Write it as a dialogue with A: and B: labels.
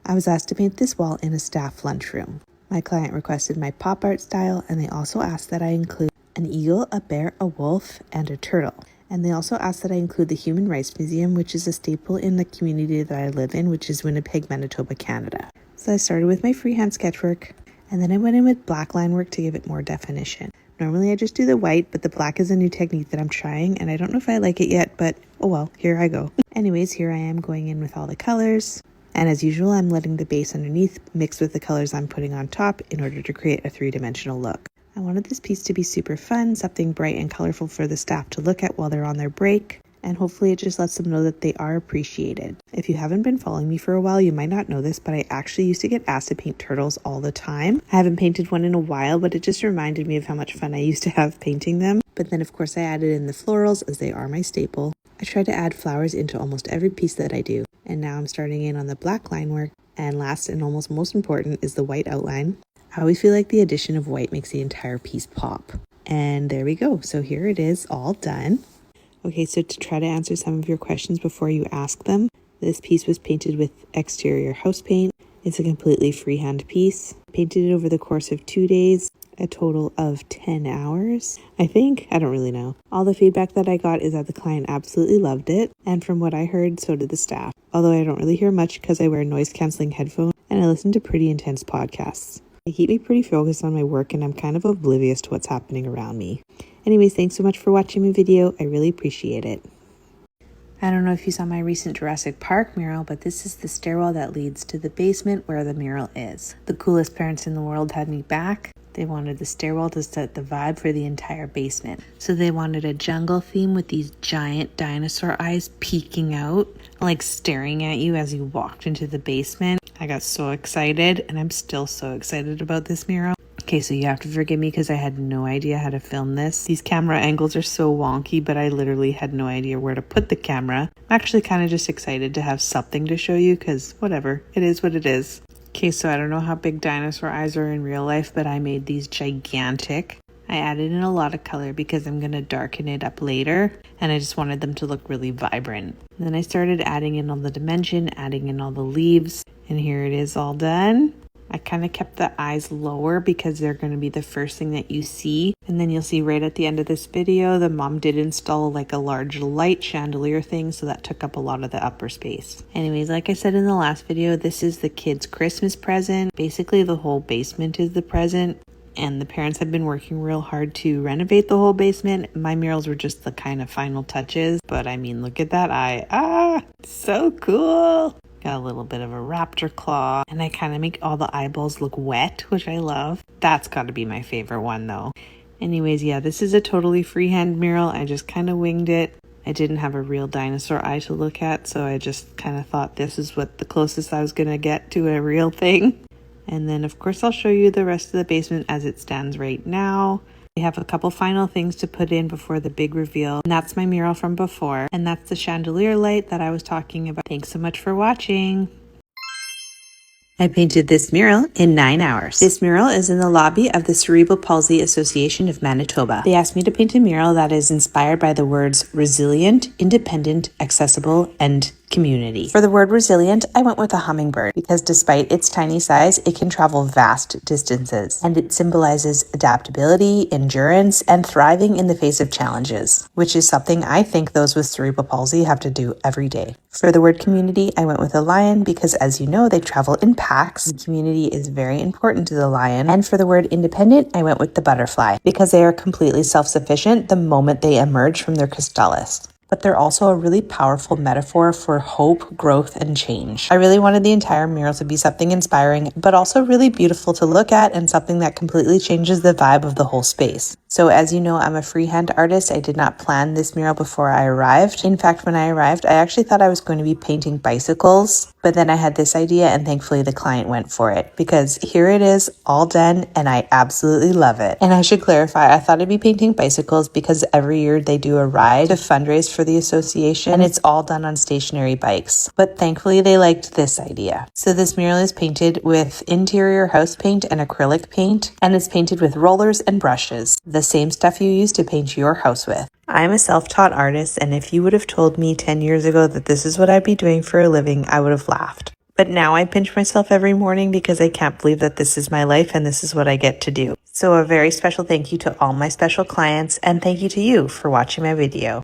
A: I was asked to paint this wall in a staff lunchroom. My client requested my pop art style, and they also asked that I include an eagle, a bear, a wolf, and a turtle. And they also asked that I include the Human Rights Museum, which is a staple in the community that I live in, which is Winnipeg, Manitoba, Canada. So I started with my freehand sketchwork, and then I went in with black line work to give it more definition. Normally I just do the white, but the black is a new technique that I'm trying, and I don't know if I like it yet, but oh well, here I go. Anyways, here I am going in with all the colors. And as usual, I'm letting the base underneath mix with the colors I'm putting on top in order to create a three-dimensional look. I wanted this piece to be super fun, something bright and colorful for the staff to look at while they're on their break, and hopefully it just lets them know that they are appreciated. If you haven't been following me for a while, you might not know this, but I actually used to get asked to paint turtles all the time. I haven't painted one in a while, but it just reminded me of how much fun I used to have painting them. But then of course I added in the florals, as they are my staple. I try to add flowers into almost every piece that I do. And now I'm starting in on the black line work. And last and almost most important is the white outline. I always feel like the addition of white makes the entire piece pop. And there we go. So here it is, all done. Okay, so to try to answer some of your questions before you ask them, this piece was painted with exterior house paint. It's a completely freehand piece. Painted it over the course of 2 days, a total of 10 hours, I think. I don't really know. All the feedback that I got is that the client absolutely loved it. And from what I heard, so did the staff. Although I don't really hear much because I wear noise-canceling headphones and I listen to pretty intense podcasts. They keep me pretty focused on my work and I'm kind of oblivious to what's happening around me. Anyways, thanks so much for watching my video. I really appreciate it. I don't know if you saw my recent Jurassic Park mural, but this is the stairwell that leads to the basement where the mural is. The coolest parents in the world had me back. They wanted the stairwell to set the vibe for the entire basement. So they wanted a jungle theme with these giant dinosaur eyes peeking out, like staring at you as you walked into the basement. I got so excited, and I'm still so excited about this mural. Okay, so you have to forgive me because I had no idea how to film this. These camera angles are so wonky, but I literally had no idea where to put the camera. I'm actually kind of just excited to have something to show you because whatever, it is what it is. Okay, so I don't know how big dinosaur eyes are in real life, but I made these gigantic. I added in a lot of color because I'm going to darken it up later, and I just wanted them to look really vibrant. And then I started adding in all the dimension, adding in all the leaves, and here it is all done. I kind of kept the eyes lower because they're going to be the first thing that you see. And then you'll see right at the end of this video, the mom did install like a large light chandelier thing, so that took up a lot of the upper space. Anyways, like I said in the last video, this is the kids' Christmas present. Basically, the whole basement is the present. And the parents have been working real hard to renovate the whole basement. My murals were just the kind of final touches. But I mean, look at that eye. Ah, so cool. Got a little bit of a raptor claw, and I kind of make all the eyeballs look wet, which I love. That's got to be my favorite one though. Anyways, yeah, this is a totally freehand mural. I just kind of winged it. I didn't have a real dinosaur eye to look at, so I just kind of thought this is what the closest I was going to get to a real thing. And then of course I'll show you the rest of the basement as it stands right now. We have a couple final things to put in before the big reveal. And that's my mural from before. And that's the chandelier light that I was talking about. Thanks so much for watching. I painted this mural in 9 hours. This mural is in the lobby of the Cerebral Palsy Association of Manitoba. They asked me to paint a mural that is inspired by the words resilient, independent, accessible, and community. For the word resilient, I went with a hummingbird because despite its tiny size, it can travel vast distances, and it symbolizes adaptability, endurance, and thriving in the face of challenges, which is something I think those with cerebral palsy have to do every day. For the word community, I went with a lion because, as you know, they travel in packs. Community is very important to the lion. And for the word independent, I went with the butterfly because they are completely self-sufficient the moment they emerge from their chrysalis. But they're also a really powerful metaphor for hope, growth, and change. I really wanted the entire mural to be something inspiring, but also really beautiful to look at and something that completely changes the vibe of the whole space. So as you know, I'm a freehand artist. I did not plan this mural before I arrived. In fact, when I arrived, I actually thought I was going to be painting bicycles, but then I had this idea and thankfully the client went for it because here it is all done and I absolutely love it. And I should clarify, I thought I'd be painting bicycles because every year they do a ride to fundraise for the association and it's all done on stationary bikes. But thankfully they liked this idea. So this mural is painted with interior house paint and acrylic paint, and it's painted with rollers and brushes, the same stuff you use to paint your house with. I'm a self-taught artist, and if you would have told me 10 years ago that this is what I'd be doing for a living, I would have laughed. But now I pinch myself every morning because I can't believe that this is my life and this is what I get to do. So a very special thank you to all my special clients, and thank you to you for watching my video.